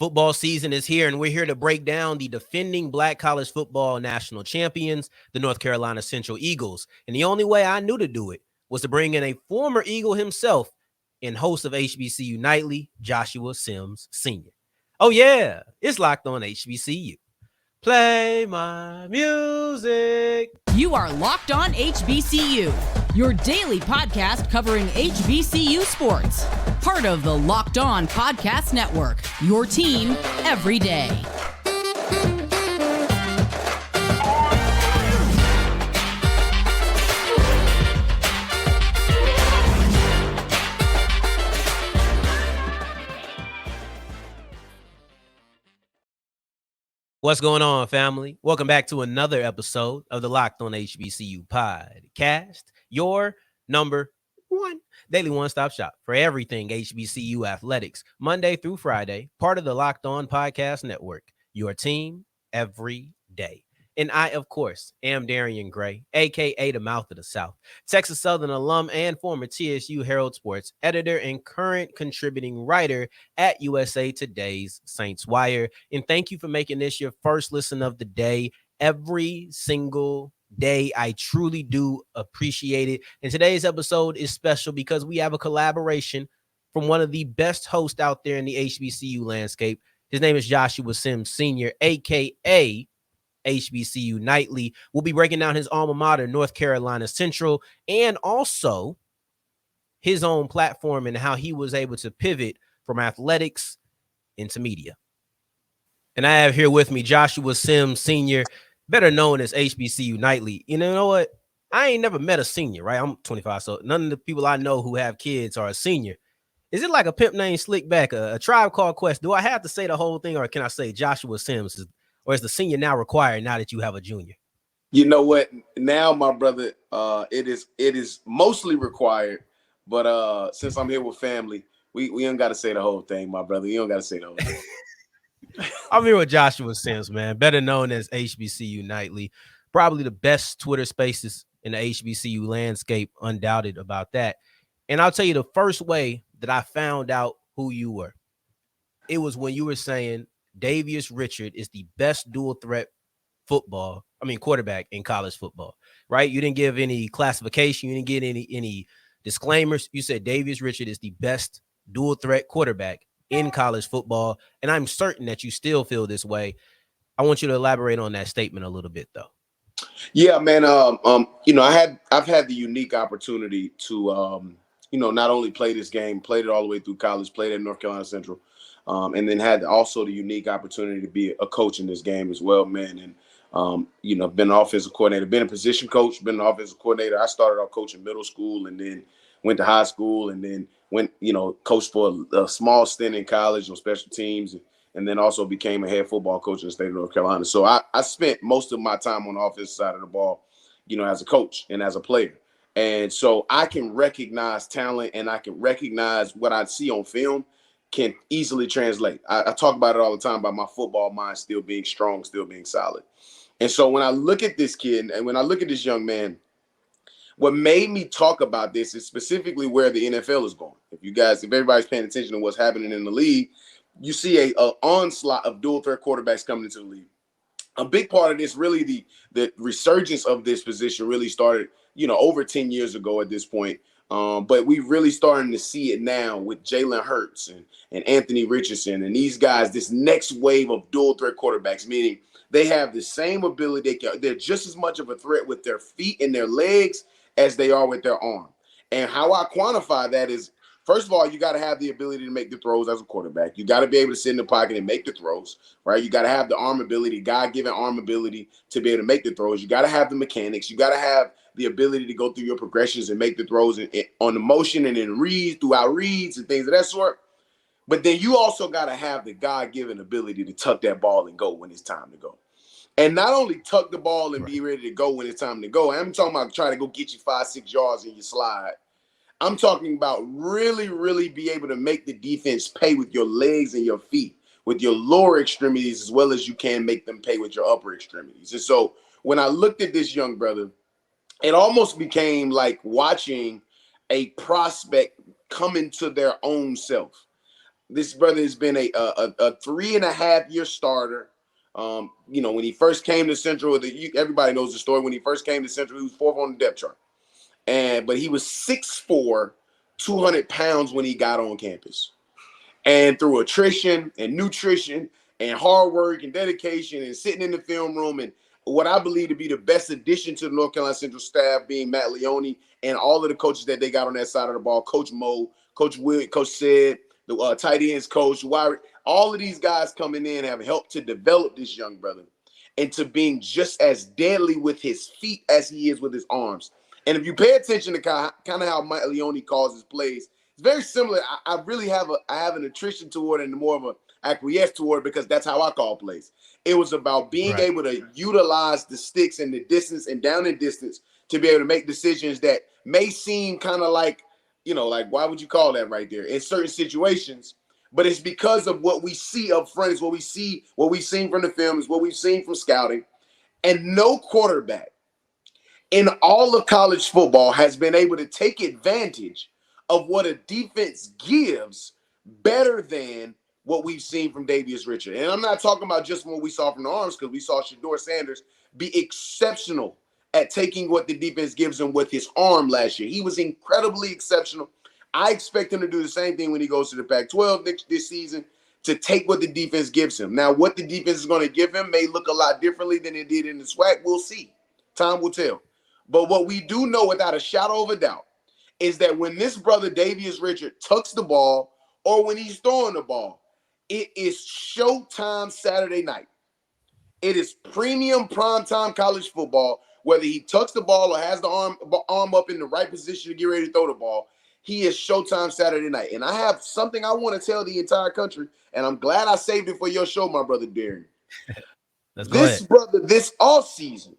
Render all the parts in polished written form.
Football season is here, and we're here to break down the defending Black college football national champions, the North Carolina Central Eagles. And the only way I knew to do it was to bring in a former Eagle himself and host of HBCU Nightly, Joshua Sims Sr. Oh, yeah, it's Locked On HBCU. Play my music. You are Locked On HBCU, your daily podcast covering HBCU sports. Part of the Locked On Podcast Network, your team every day. What's going on, family? Welcome back to another episode of the Locked On HBCU podcast, your number one daily one-stop shop for everything HBCU athletics, Monday through Friday, part of the Locked On Podcast Network, your team every day. And I, of course, am Darian Gray, a.k.a. the Mouth of the South, Texas Southern alum and former TSU Herald Sports editor and current contributing writer at USA Today's Saints Wire. And thank you for making this your first listen of the day every single day. I truly do appreciate it. And today's episode is special because we have a collaboration from one of the best hosts out there in the HBCU landscape. His name is Joshua Sims Sr., a.k.a. HBCU Nightly. We'll be breaking down his alma mater, North Carolina Central, and also his own platform and how he was able to pivot from athletics into media. And I have here with me Joshua Sims Sr., better known as HBCU Nightly. You know what? I ain't never met a senior, right? I'm 25, so none of the people I know who have kids are a senior. Is it like a pimp named Slickback, a Tribe Called Quest? Do I have to say the whole thing, or can I say Joshua Sims? Or is the senior now required now that you have a junior? You know what? Now, my brother, it is mostly required. But since I'm here with family, we don't got to say the whole thing, my brother. You don't got to say the whole thing. I'm here with Joshua Sims, man, better known as HBCU Nightly. Probably the best Twitter spaces in the HBCU landscape, undoubted about that. And I'll tell you the first way that I found out who you were. It was when you were saying Davius Richard is the best dual threat quarterback in college football, right? You didn't give any classification. You didn't get any disclaimers. You said Davius Richard is the best dual threat quarterback in college football. And I'm certain that you still feel this way. I want you to elaborate on that statement a little bit, though. Yeah, man. I've had the unique opportunity to, not only play this game, played it all the way through college, played at North Carolina Central. And then had also the unique opportunity to be a coach in this game as well, man. And, been an offensive coordinator, been a position coach, been an offensive coordinator. I started off coaching middle school and then went to high school and then went, coached for a small stint in college on special teams and then also became a head football coach in the state of North Carolina. So I spent most of my time on the offensive side of the ball, as a coach and as a player. And so I can recognize talent and I can recognize what I see on film can easily translate. I talk about it all the time about my football mind still being strong, still being solid. And so when I look at this kid and when I look at this young man, what made me talk about this is specifically where the NFL is going. If everybody's paying attention to what's happening in the league, you see a onslaught of dual threat quarterbacks coming into the league. A big part of this, really the resurgence of this position really started, over 10 years ago at this point. But we really starting to see it now with Jalen Hurts and Anthony Richardson and these guys, this next wave of dual threat quarterbacks, meaning they have the same ability. They're just as much of a threat with their feet and their legs as they are with their arm. And how I quantify that is, first of all, you got to have the ability to make the throws as a quarterback. You got to be able to sit in the pocket and make the throws, right? You got to have the arm ability, God-given arm ability to be able to make the throws. You got to have the mechanics. You got to have the ability to go through your progressions and make the throws on the motion and then throughout reads and things of that sort. But then you also got to have the God-given ability to tuck that ball and go when it's time to go. And not only tuck the ball and be ready to go when it's time to go. I'm talking about trying to go get you 5-6 yards in your slide. I'm talking about really, really be able to make the defense pay with your legs and your feet, with your lower extremities, as well as you can make them pay with your upper extremities. And so when I looked at this young brother, it almost became like watching a prospect come into their own self. This brother has been a 3.5-year starter. When he first came to Central, everybody knows the story. When he first came to Central, he was 4th on the depth chart. But he was 6'4", 200 pounds when he got on campus. And through attrition and nutrition and hard work and dedication and sitting in the film room and what I believe to be the best addition to the North Carolina Central staff being Matt Leone and all of the coaches that they got on that side of the ball, Coach Mo, Coach Will, Coach Sid, the tight ends coach, all of these guys coming in have helped to develop this young brother into being just as deadly with his feet as he is with his arms. And if you pay attention to kind of how Matt Leone calls his plays, it's very similar. I really have an attrition toward it and more of an acquiesce toward it because that's how I call plays. It was about being able to utilize the sticks and the distance and down and distance to be able to make decisions that may seem kind of like, like why would you call that right there in certain situations? But it's because of what we see up front, is what we've seen from the film, is what we've seen from scouting. And no quarterback in all of college football has been able to take advantage of what a defense gives better than what we've seen from Davius Richard. And I'm not talking about just what we saw from the arms, because we saw Shedeur Sanders be exceptional at taking what the defense gives him with his arm last year. He was incredibly exceptional. I expect him to do the same thing when he goes to the Pac-12 this season, to take what the defense gives him. Now, what the defense is going to give him may look a lot differently than it did in the SWAC. We'll see. Time will tell. But what we do know without a shadow of a doubt is that when this brother Davius Richard tucks the ball or when he's throwing the ball, it is showtime Saturday night. It is premium primetime college football. Whether he tucks the ball or has the arm up in the right position to get ready to throw the ball, he is showtime Saturday night. And I have something I want to tell the entire country, and I'm glad I saved it for your show, my brother Darren. This brother, this offseason,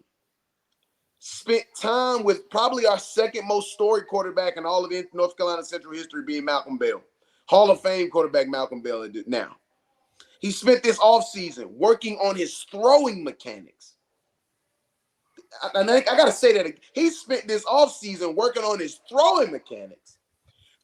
spent time with probably our second most storied quarterback in all of North Carolina Central history, being Malcolm Bell. Hall of Fame quarterback Malcolm Bell now. He spent this offseason working on his throwing mechanics. And I got to say that again. He spent this offseason working on his throwing mechanics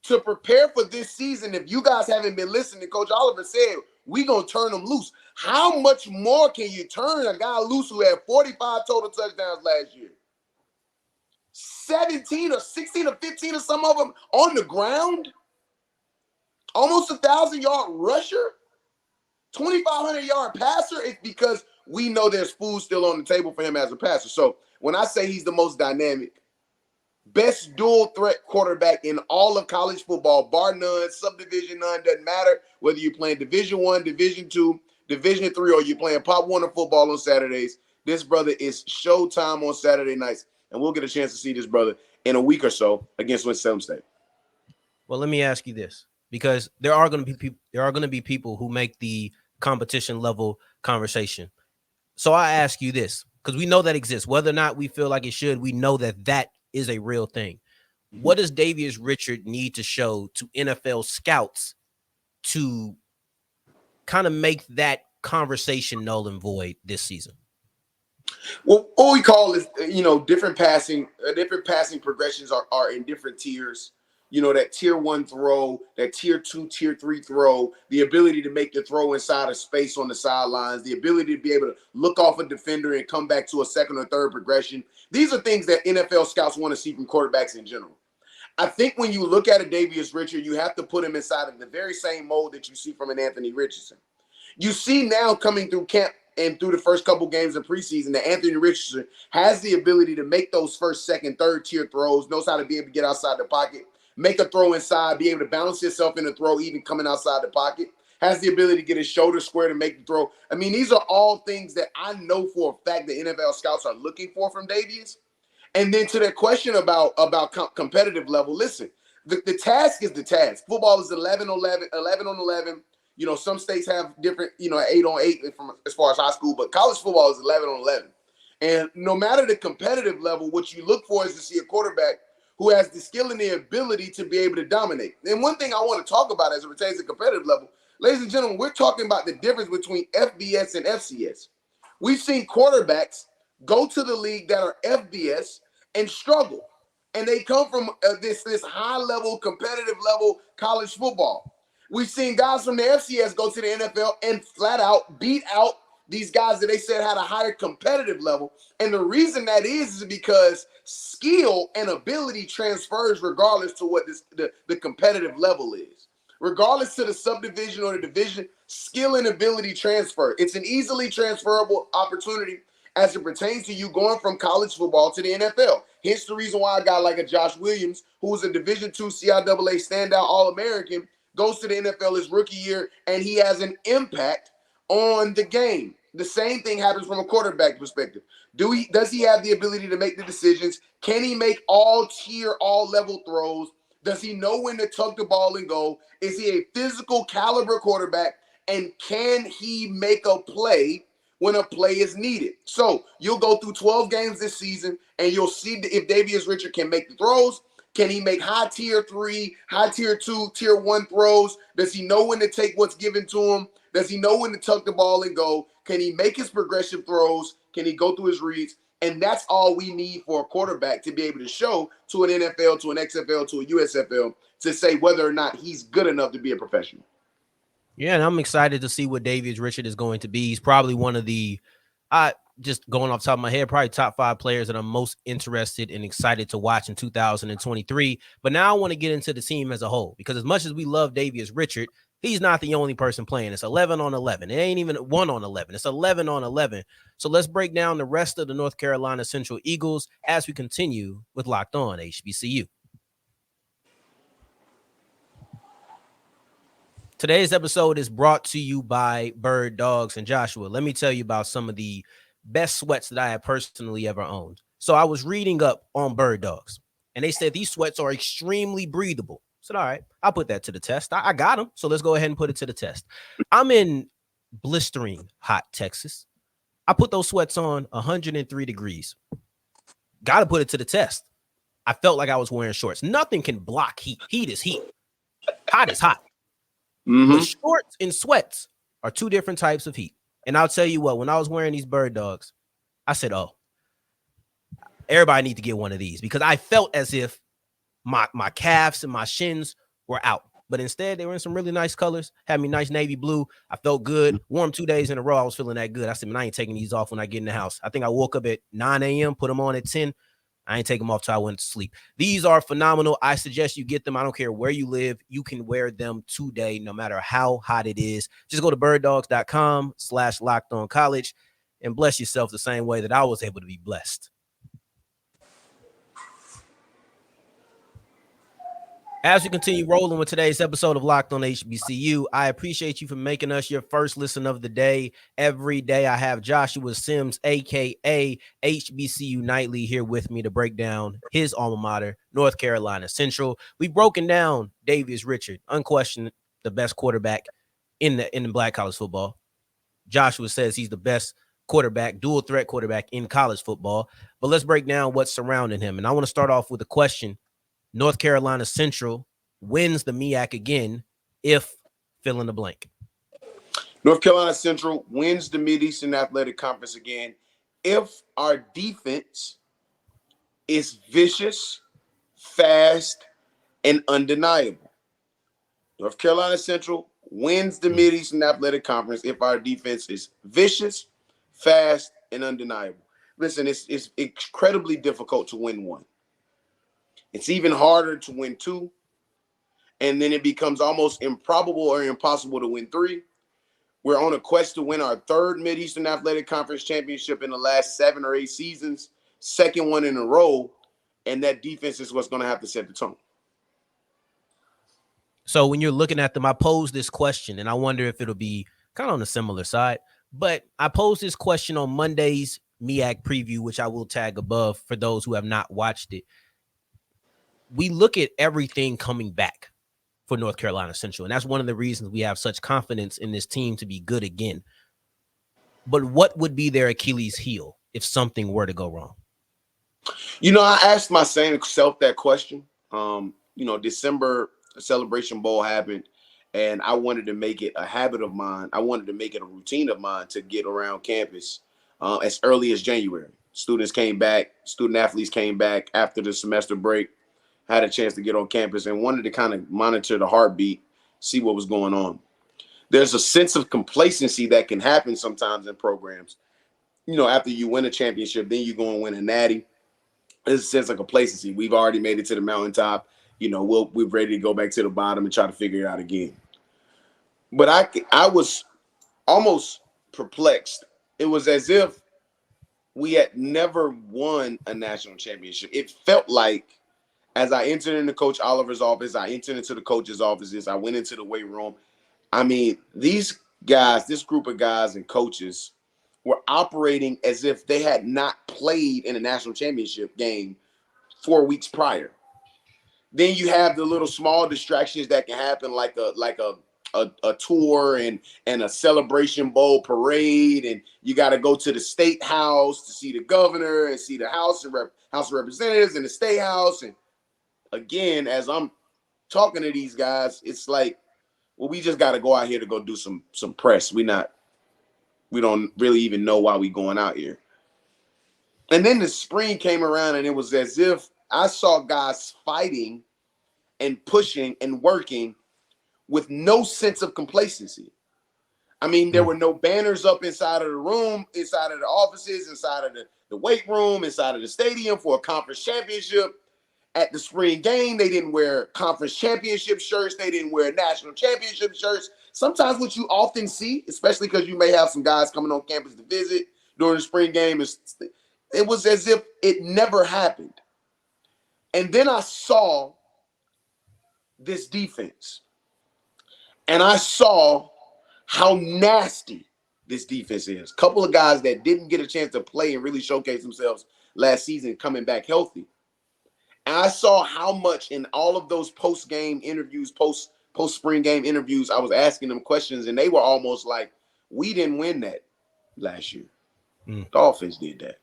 to prepare for this season. If you guys haven't been listening, Coach Oliver said, we're going to turn them loose. How much more can you turn a guy loose who had 45 total touchdowns last year? 17 or 16 or 15 or some of them on the ground? Almost 1,000-yard rusher? 2,500-yard passer? It's because we know there's food still on the table for him as a passer. So when I say he's the most dynamic, best dual threat quarterback in all of college football, bar none, subdivision none, doesn't matter whether you're playing Division I, Division II, Division III, or you're playing Pop Warner football on Saturdays, this brother is showtime on Saturday nights, and we'll get a chance to see this brother in a week or so against Winston-Salem State. Well, let me ask you this, because there are going to be people who make the competition level conversation. So I ask you this, because we know that exists. Whether or not we feel like it should, we know that is a real thing. What does Davius Richard need to show to NFL scouts to kind of make that conversation null and void this season? Well, what we call is, different passing progressions are in different tiers. That tier 1 throw, that tier 2, tier 3 throw, the ability to make the throw inside of space on the sidelines, the ability to be able to look off a defender and come back to a second or third progression. These are things that NFL scouts want to see from quarterbacks in general. I think when you look at a Davius Richard, you have to put him inside of the very same mold that you see from an Anthony Richardson. You see now coming through camp and through the first couple games of preseason that Anthony Richardson has the ability to make those first, second, third tier throws, knows how to be able to get outside the pocket, make a throw inside, be able to balance himself in the throw, even coming outside the pocket, has the ability to get his shoulder square to make the throw. I mean, these are all things that I know for a fact that NFL scouts are looking for from Davius. And then to that question about competitive level, listen, the task is the task. Football is 11 on 11. Some states have different, 8 on 8 as far as high school, but college football is 11 on 11. And no matter the competitive level, what you look for is to see a quarterback who has the skill and the ability to be able to dominate. And one thing I want to talk about as it pertains to competitive level, ladies and gentlemen, we're talking about the difference between FBS and FCS. We've seen quarterbacks go to the league that are FBS and struggle. And they come from this high-level, competitive level college football. We've seen guys from the FCS go to the NFL and flat out beat out these guys that they said had a higher competitive level. And the reason that is because skill and ability transfers regardless to what the competitive level is. Regardless to the subdivision or the division, skill and ability transfer. It's an easily transferable opportunity as it pertains to you going from college football to the NFL. Hence the reason why a guy like a Josh Williams, who was a Division II CIAA standout All-American, goes to the NFL his rookie year, and he has an impact on the game. The same thing happens from a quarterback perspective. Does he have the ability to make the decisions? Can he make all-tier, all-level throws? Does he know when to tuck the ball and go? Is he a physical caliber quarterback? And can he make a play when a play is needed? So you'll go through 12 games this season, and you'll see if Davius Richard can make the throws. Can he make high tier 3, high tier 2, tier 1 throws? Does he know when to take what's given to him? Does he know when to tuck the ball and go? Can he make his progressive throws? Can he go through his reads? And that's all we need for a quarterback to be able to show to an NFL, to an XFL, to a USFL to say whether or not he's good enough to be a professional. Yeah, and I'm excited to see what Davius Richard is going to be. He's probably one of the, just going off the top of my head, probably top 5 players that I'm most interested and excited to watch in 2023. But now I want to get into the team as a whole, because as much as we love Davius Richard, he's not the only person playing. It's 11 on 11. It ain't even 1 on 11. It's 11 on 11. So let's break down the rest of the North Carolina Central Eagles as we continue with Locked On HBCU. Today's episode is brought to you by Bird Dogs. And Joshua, let me tell you about some of the best sweats that I have personally ever owned. So I was reading up on Bird Dogs, and they said these sweats are extremely breathable. I said, all right, I'll put that to the test. I got them, so let's go ahead and put it to the test. I'm in blistering hot Texas. I put those sweats on 103 degrees. Got to put it to the test. I felt like I was wearing shorts. Nothing can block heat. Heat is heat. Hot is hot. Mm-hmm. But shorts and sweats are 2 different types of heat. And I'll tell you what, when I was wearing these Bird Dogs, I said, oh, everybody need to get one of these, because I felt as if my calves and my shins were out. But instead, they were in some really nice colors. Had me nice navy blue. I felt good. Wore them 2 days in a row. I was feeling that good. I said, man, I ain't taking these off when I get in the house. I think I woke up at 9 a.m., put them on at 10. I ain't take them off till I went to sleep. These are phenomenal. I suggest you get them. I don't care where you live. You can wear them today, no matter how hot it is. Just go to birddogs.com/lockedoncollege and bless yourself the same way that I was able to be blessed. As we continue rolling with today's episode of Locked On HBCU, I appreciate you for making us your first listen of the day. Every day I have Joshua Sims, a.k.a. HBCU Nightly, here with me to break down his alma mater, North Carolina Central. We've broken down Davius Richard, unquestioned the best quarterback in the black college football. Joshua says he's the best quarterback, dual threat quarterback in college football. But let's break down what's surrounding him. And I want to start off with a question. North Carolina Central wins the MEAC again if fill in the blank. North Carolina Central wins the Mid-Eastern Athletic Conference again if our defense is vicious, fast, and undeniable. North Carolina Central wins the Mid-Eastern Athletic Conference if our defense is vicious, fast, and undeniable. Listen, it's incredibly difficult to win one. It's even harder to win 2, and then it becomes almost improbable or impossible to win 3. We're on a quest to win our 3rd Mid-Eastern Athletic Conference championship in the last 7 or 8 seasons, 2nd one in a row, and that defense is what's going to have to set the tone. So when you're looking at them, I posed this question, and I wonder if it'll be kind of on the similar side, but I posed this question on Monday's MEAC preview, which I will tag above for those who have not watched it. We look at everything coming back for North Carolina Central, and that's one of the reasons we have such confidence in this team to be good again. But what would be their Achilles heel if something were to go wrong? You know, I asked myself that question. December Celebration Bowl happened, and I wanted to make it a habit of mine. I wanted to make it a routine of mine to get around campus as early as January. Student athletes came back after the semester break, had a chance to get on campus and wanted to kind of monitor the heartbeat see what was going on. There's a sense of complacency that can happen sometimes in programs. After you win a championship, then you go and win a natty. There's a sense of complacency. We've already made it to the mountaintop. We're ready to go back to the bottom and try to figure it out again. But I was almost perplexed. It was as if we had never won a national championship. It felt like as I entered into Coach Oliver's office, I entered into the coach's offices, I went into the weight room. I mean, these guys, this group of guys and coaches were operating as if they had not played in a national championship game 4 weeks prior. Then you have the little small distractions that can happen, like a tour and a celebration bowl parade, and you got to go to the state house to see the governor and see the House of Representatives and the state house. And again, as I'm talking to these guys, it's like, well, we just got to go out here to go do some press. We don't really even know why we going out here. And then the spring came around, and it was as if I saw guys fighting and pushing and working with no sense of complacency. I mean, there were no banners up inside of the room, inside of the offices, inside of the weight room, inside of the stadium for a conference championship. At the spring game, they didn't wear conference championship shirts. They didn't wear national championship shirts. Sometimes what you often see, especially because you may have some guys coming on campus to visit during the spring game, it was as if it never happened. And then I saw this defense. And I saw how nasty this defense is. A couple of guys that didn't get a chance to play and really showcase themselves last season coming back healthy. And I saw how much in all of those post-game interviews, post-spring game interviews, I was asking them questions, and they were almost like, we didn't win that last year. The offense did that.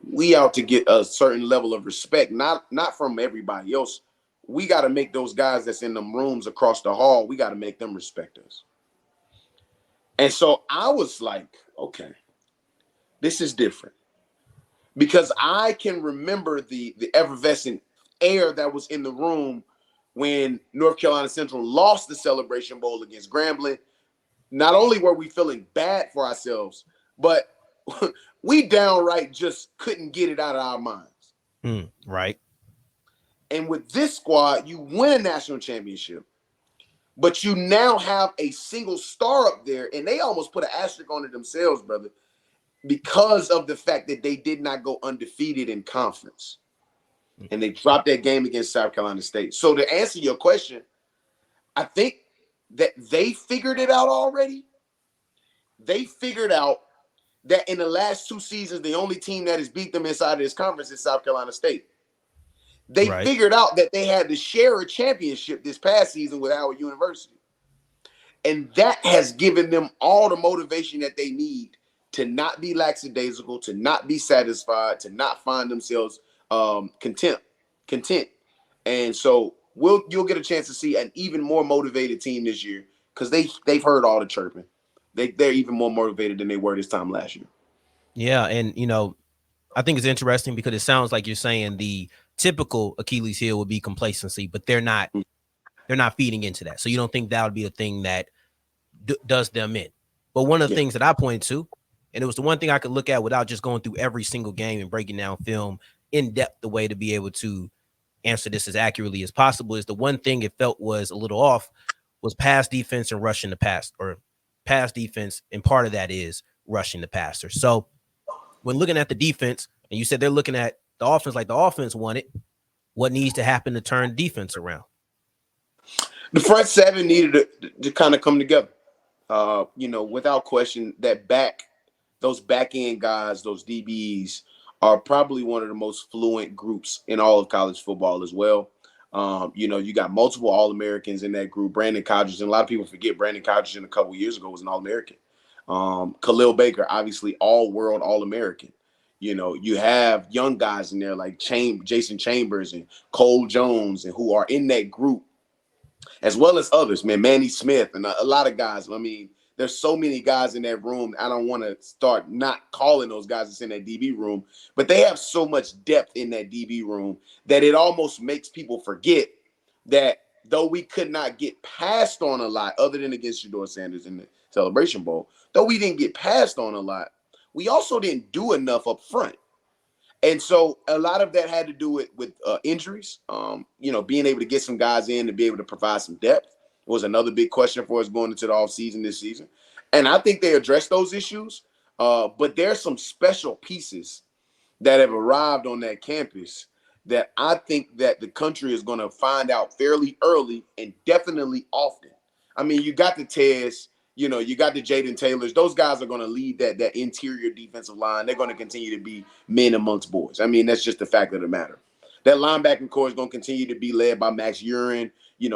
We out to get a certain level of respect, not from everybody else. We got to make those guys that's in them rooms across the hall, we got to make them respect us. And so I was like, okay, this is different. Because I can remember the effervescent air that was in the room when North Carolina Central lost the Celebration Bowl against Grambling. Not only were we feeling bad for ourselves, but we downright just couldn't get it out of our minds. Right. And with this squad, you win a national championship, but you now have a single star up there, and they almost put an asterisk on it themselves, brother, because of the fact that they did not go undefeated in conference. And they dropped that game against South Carolina State. So to answer your question, I think that they figured it out already. They figured out that in the last 2 seasons, the only team that has beat them inside of this conference is South Carolina State. They figured out that they had to share a championship this past season with Howard University. And that has given them all the motivation that they need to not be lackadaisical, to not be satisfied, to not find themselves content. And so you'll get a chance to see an even more motivated team this year because they've heard all the chirping. They're even more motivated than they were this time last year. Yeah, and I think it's interesting because it sounds like you're saying the typical Achilles heel would be complacency, but they're not feeding into that. So you don't think that would be a thing that does them in. But one of the things that I pointed to, and it was the one thing I could look at without just going through every single game and breaking down film in depth, the way to be able to answer this as accurately as possible, is the one thing it felt was a little off was pass defense and rushing the pass, or pass defense. And part of that is rushing the passer. So when looking at the defense, and you said they're looking at the offense like the offense wanted, what needs to happen to turn defense around? The front seven needed to kind of come together. Without question, those back end guys, those DBs are probably one of the most fluent groups in all of college football as well. You got multiple All-Americans in that group. Brandon Codgerson, a lot of people forget Brandon Codgerson a couple years ago was an All-American. Khalil Baker, obviously all-world All-American. You have young guys in there like Jason Chambers and Cole Jones, and who are in that group, as well as others, man, Manny Smith and a lot of guys. I mean, there's so many guys in that room. I don't want to start not calling those guys that's in that DB room, but they have so much depth in that DB room that it almost makes people forget that though we could not get passed on a lot, other than against Shedeur Sanders in the Celebration Bowl, though we didn't get passed on a lot, we also didn't do enough up front. And so a lot of that had to do with injuries. Being able to get some guys in to be able to provide some depth was another big question for us going into the offseason this season. And I think they addressed those issues. But there's some special pieces that have arrived on that campus that I think that the country is going to find out fairly early and definitely often. I mean, you got the Tez, you got the Jaden Taylors. Those guys are going to lead that interior defensive line. They're going to continue to be men amongst boys. I mean, that's just the fact of the matter. That linebacking core is going to continue to be led by Max Urin,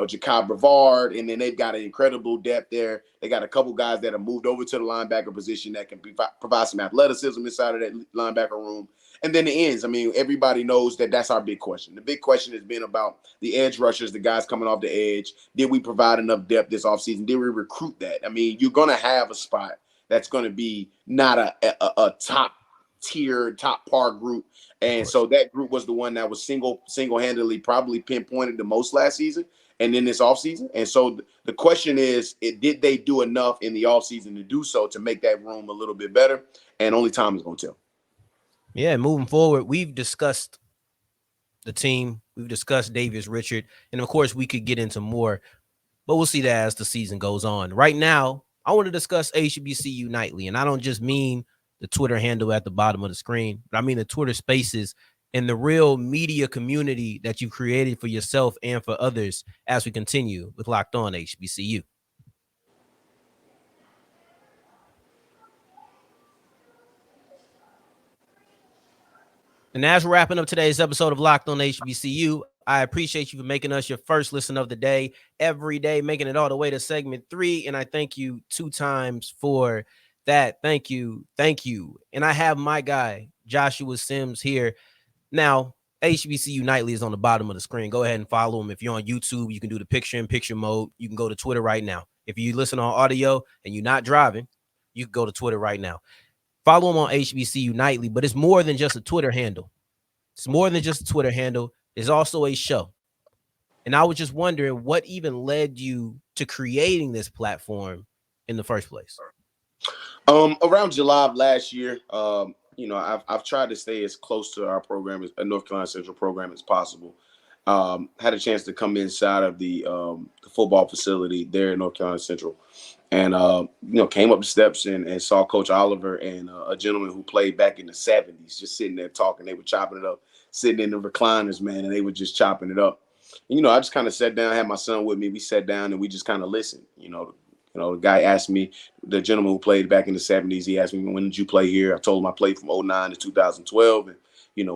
Jacob Brevard, and then they've got an incredible depth there. They got a couple guys that have moved over to the linebacker position that can provide some athleticism inside of that linebacker room. And then the ends. I mean, everybody knows that that's our big question. The big question has been about the edge rushers, the guys coming off the edge. Did we provide enough depth this offseason? Did we recruit that? I mean, you're going to have a spot that's going to be not a top tier, top par group. And so that group was the one that was single-handedly probably pinpointed the most last season and in this offseason. And so the question is, did they do enough in the offseason to do so to make that room a little bit better? And only time is going to tell. Yeah, moving forward, we've discussed the team. We've discussed Davius Richard. And, of course, we could get into more, but we'll see that as the season goes on. Right now, I want to discuss HBCU Nightly, and I don't just mean the Twitter handle at the bottom of the screen, but I mean the Twitter spaces and the real media community that you've created for yourself and for others as we continue with Locked On HBCU. And as we're wrapping up today's episode of Locked On HBCU, I appreciate you for making us your first listen of the day, every day, making it all the way to segment 3. And I thank you 2 times for that. Thank you. Thank you. And I have my guy, Joshua Sims, here. Now, HBCU Nightly is on the bottom of the screen. Go ahead and follow him. If you're on YouTube, you can do the picture-in-picture mode. You can go to Twitter right now. If you listen on audio and you're not driving, you can go to Twitter right now. Follow him on HBCU Nightly, but it's more than just a Twitter handle. It's more than just a Twitter handle. It's also a show. And I was just wondering what even led you to creating this platform in the first place. Around July of last year, I've tried to stay as close to our program, as a North Carolina Central program, as possible. Had a chance to come inside of the football facility there in North Carolina Central. And, came up the steps and saw Coach Oliver and a gentleman who played back in the 70s just sitting there talking. They were chopping it up, sitting in the recliners, man, and they were just chopping it up. And, I just kind of sat down, had my son with me. We sat down and we just kind of listened. The guy asked me, the gentleman who played back in the 70s, he asked me, when did you play here? I told him I played from 2009 to 2012 and,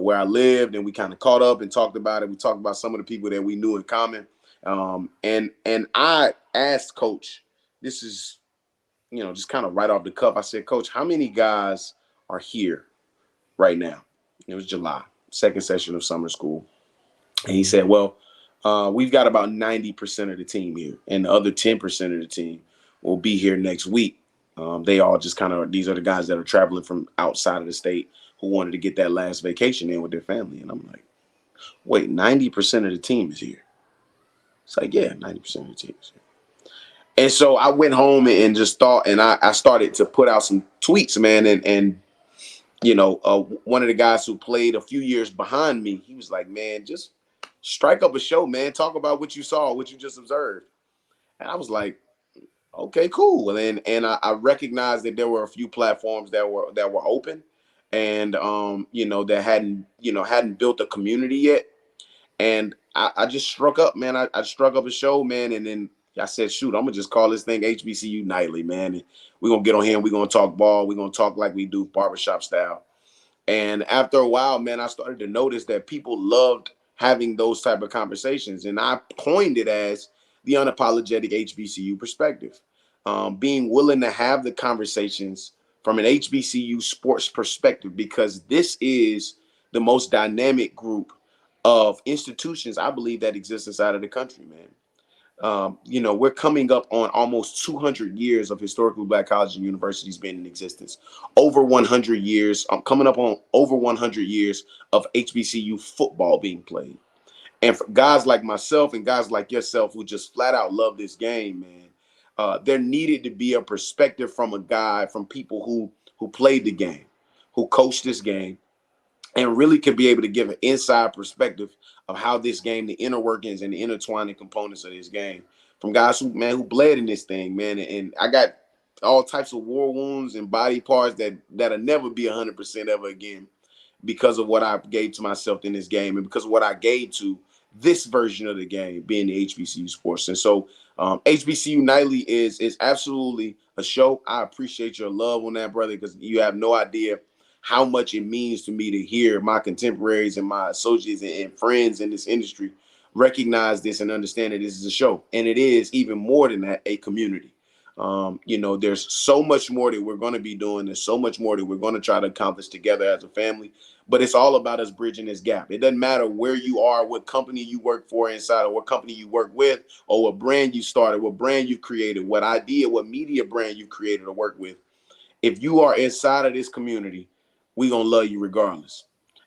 where I lived. And we kind of caught up and talked about it. We talked about some of the people that we knew in common. And I asked Coach, this is, just kind of right off the cuff. I said, Coach, how many guys are here right now? It was July, second session of summer school. And he said, well, we've got about 90% of the team here. And the other 10% of the team will be here next week. They all just these are the guys that are traveling from outside of the state who wanted to get that last vacation in with their family. And I'm like, wait, 90% of the team is here. It's like, yeah, 90% of the team is here. And so I went home and just thought, and I started to put out some tweets, man. And one of the guys who played a few years behind me, he was like, man, just strike up a show, man. Talk about what you saw, what you just observed. And I was like, okay, cool. And I recognized that there were a few platforms that were open and, that hadn't built a community yet. And I just struck up, man. I struck up a show, man. And then I said, shoot, I'm going to just call this thing HBCU Nightly, man. And we're going to get on here and we're going to talk ball. We're going to talk like we do barbershop style. And after a while, man, I started to notice that people loved having those type of conversations. And I coined it as the unapologetic HBCU perspective, being willing to have the conversations from an HBCU sports perspective, because this is the most dynamic group of institutions, I believe, that exists inside of the country, man. We're coming up on almost 200 years of historically Black colleges and universities being in existence. Over 100 years, coming up on over 100 years of HBCU football being played. And for guys like myself and guys like yourself who just flat out love this game, man, there needed to be a perspective from a guy, from people who played the game, who coached this game, and really could be able to give an inside perspective of how this game, the inner workings and the intertwining components of this game, from guys who bled in this thing, man. And I got all types of war wounds and body parts that'll never be 100% ever again, because of what I gave to myself in this game and because of what I gave to this version of the game, being the HBCU sports. And so HBCU Nightly is absolutely a show. I appreciate your love on that, brother, because you have no idea how much it means to me to hear my contemporaries and my associates and friends in this industry recognize this and understand that this is a show. And it is, even more than that, a community. There's so much more that we're going to be doing. There's so much more that we're going to try to accomplish together as a family. But it's all about us bridging this gap. It doesn't matter where you are, what company you work for inside, or what company you work with, or what brand you started, what brand you've created, what idea, what media brand you created to work with. If you are inside of this community, we're going to love you regardless.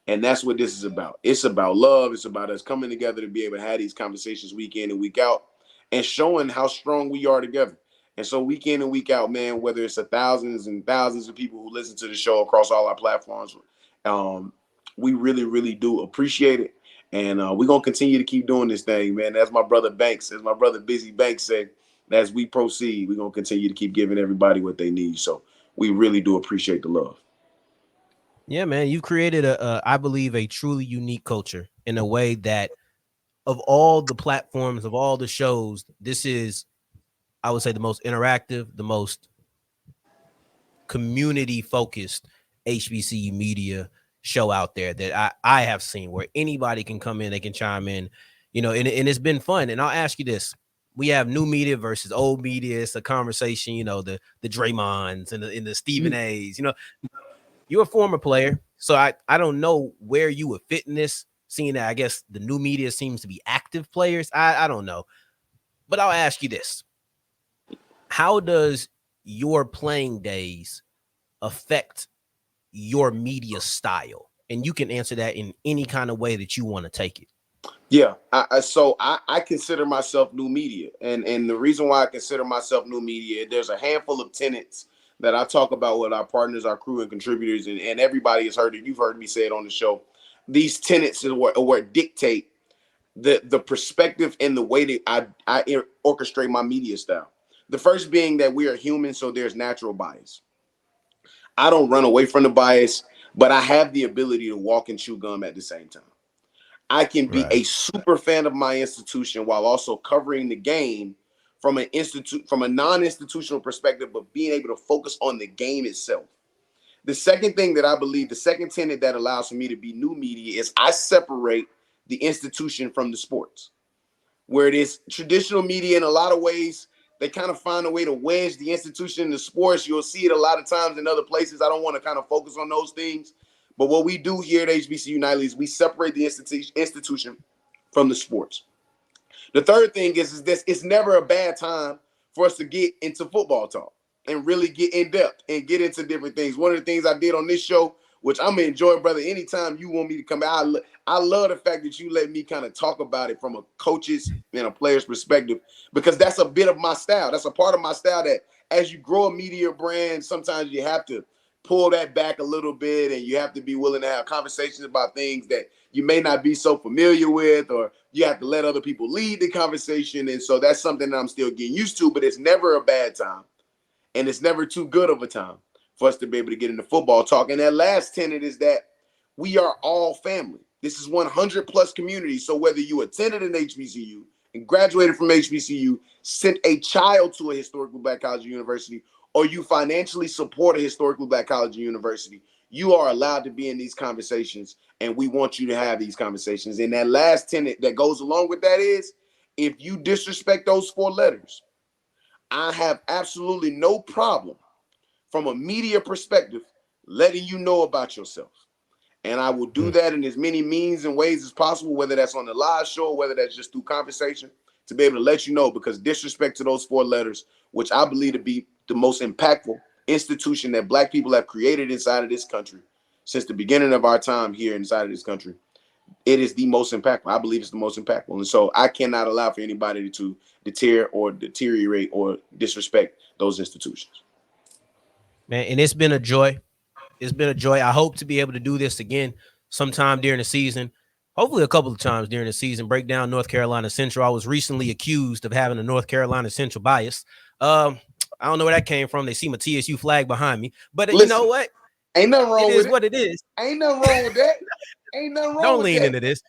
And that's what this is about. It's about love. It's about us coming together to be able to have these conversations week in and week out and showing how strong we are together. And so week in and week out, man, whether it's thousands and thousands of people who listen to the show across all our platforms, we really, really do appreciate it. And we're going to continue to keep doing this thing, man. As my brother Banks, as my brother Busy Banks said, as we proceed, we're going to continue to keep giving everybody what they need. So we really do appreciate the love. Yeah, man, you created I believe, a truly unique culture in a way that, of all the platforms, of all the shows, this is, I would say, the most interactive, the most community focused HBCU media show out there that I have seen, where anybody can come in, they can chime in, and it's been fun. And I'll ask you this. We have new media versus old media. It's a conversation, the Draymonds and the Stephen A's, You're a former player, so I don't know where you would fit in this, seeing that I guess the new media seems to be active players. I don't know. But I'll ask you this. How does your playing days affect your media style? And you can answer that in any kind of way that you want to take it. Yeah, so I consider myself new media. And the reason why I consider myself new media, there's a handful of tenets that I talk about with our partners, our crew and contributors, and everybody has heard it. You've heard me say it on the show. These tenets is what dictate the perspective and the way that I orchestrate my media style. The first being that we are human, so there's natural bias. I don't run away from the bias, but I have the ability to walk and chew gum at the same time. I can be a super fan of my institution while also covering the game from a non-institutional perspective, but being able to focus on the game itself. The second thing that I believe, the second tenet that allows for me to be new media, is I separate the institution from the sports. Where it is traditional media, in a lot of ways, they kind of find a way to wedge the institution in the sports. You'll see it a lot of times in other places. I don't want to kind of focus on those things. But what we do here at HBCU Nightly is we separate the institution from the sports. The third thing is this: it's never a bad time for us to get into football talk and really get in depth and get into different things. One of the things I did on this show, which I'm gonna enjoy, brother, anytime you want me to come out, I love the fact that you let me kind of talk about it from a coach's and a player's perspective, because that's a bit of my style. That's a part of my style that as you grow a media brand, sometimes you have to pull that back a little bit, and you have to be willing to have conversations about things that you may not be so familiar with, or you have to let other people lead the conversation. And so that's something that I'm still getting used to, but it's never a bad time. And it's never too good of a time for us to be able to get into football talk. And that last tenet is that we are all family. This is 100 plus community. So whether you attended an HBCU and graduated from HBCU, sent a child to a historically Black college or university, or you financially support a historically Black college or university, you are allowed to be in these conversations, and we want you to have these conversations. And that last tenet that goes along with that is, if you disrespect those four letters, I have absolutely no problem from a media perspective letting you know about yourself. And I will do that in as many means and ways as possible, whether that's on the live show, whether that's just through conversation, to be able to let you know, because disrespect to those four letters, which I believe to be the most impactful institution that Black people have created inside of this country since the beginning of our time here inside of this country, it is the most impactful. I believe it's the most impactful. And so I cannot allow for anybody to deter or deteriorate or disrespect those institutions. Man, and it's been a joy. It's been a joy. I hope to be able to do this again sometime during the season. Hopefully a couple of times during the season, break down North Carolina Central. I was recently accused of having a North Carolina Central bias. I don't know where that came from. They see my TSU flag behind me. But Listen, you know what? Ain't nothing wrong with it. It is what it is. Ain't nothing wrong with that. Ain't nothing wrong Don't with lean that. into this.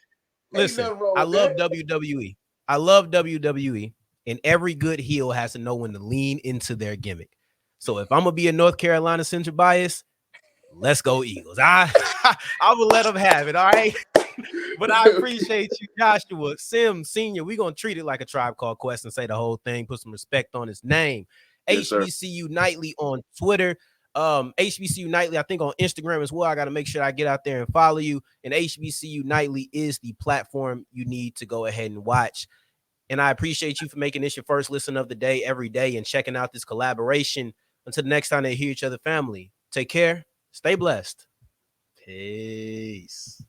Listen, wrong I with love that. WWE. I love WWE. And every good heel has to know when to lean into their gimmick. So if I'm going to be a North Carolina Central bias, let's go Eagles. I will let them have it, all right? But I appreciate you, Joshua Sims Sr. We're going to treat it like a Tribe Called Quest and say the whole thing, put some respect on his name. Yes, HBCU Nightly on Twitter. HBCU Nightly, I think on Instagram as well. I got to make sure I get out there and follow you. And HBCU Nightly is the platform you need to go ahead and watch. And I appreciate you for making this your first listen of the day every day and checking out this collaboration. Until the next time they hear each other, family, take care. Stay blessed. Peace.